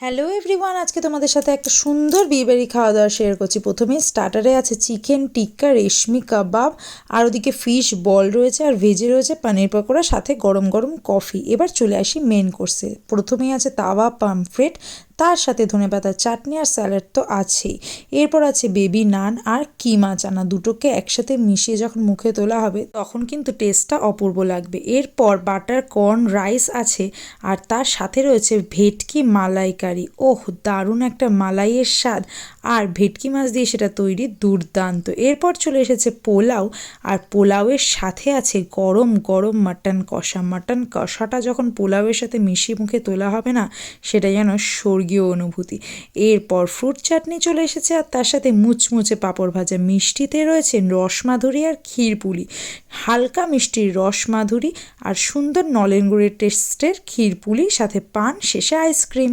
Hello everyone, আজকে তোমাদের সাথে একটা সুন্দর বিয়েবাড়ি খাওয়া দাওয়া শেয়ার করছি। প্রথমেই স্টার্টারে আছে চিকেন টিক্কা, রেশমি কাবাব, আর ওদিকে ফিশ বল রয়েছে, আর ভেজে রয়েছে পনির পকোড়া, সাথে গরম গরম কফি। এবার চলে আসি মেন কোর্সে। প্রথমেই আছে তাওয়া পামফ্রেট, তার সাথে ধনেপাতার চাটনি আর স্যালাড তো আছেই। এরপর আছে বেবি নান আর কিমা চানা, দুটোকে একসাথে মিশিয়ে যখন মুখে তোলা হবে তখন কিন্তু টেস্টটা অপূর্ব লাগবে। এরপর বাটার কর্ন রাইস আছে, আর তার সাথে রয়েছে ভেটকি মালাইকারি। ওহ, দারুণ একটা মালাইয়ের স্বাদ, আর ভেটকি মাছ দিয়ে সেটা তৈরি, দুর্দান্ত। এরপর চলে এসেছে পোলাও, আর পোলাওয়ের সাথে আছে গরম গরম মাটন কষা। মাটন কষাটা যখন পোলাওয়ের সাথে মিশিয়ে মুখে তোলা হবে না, সেটা যেন স্বর্গীয় অনুভূতি। এরপর ফ্রুট চাটনি চলে এসেছে, আর তার সাথে মুচমুচে পাঁপড় ভাজা। মিষ্টিতে রয়েছে রসমাধুরি আর ক্ষীরপুলি, হালকা মিষ্টির রসমাধুরি আর সুন্দর নলেন গুড়ের টেস্টের ক্ষীরপুলি, সাথে পান, শেষে আইসক্রিম।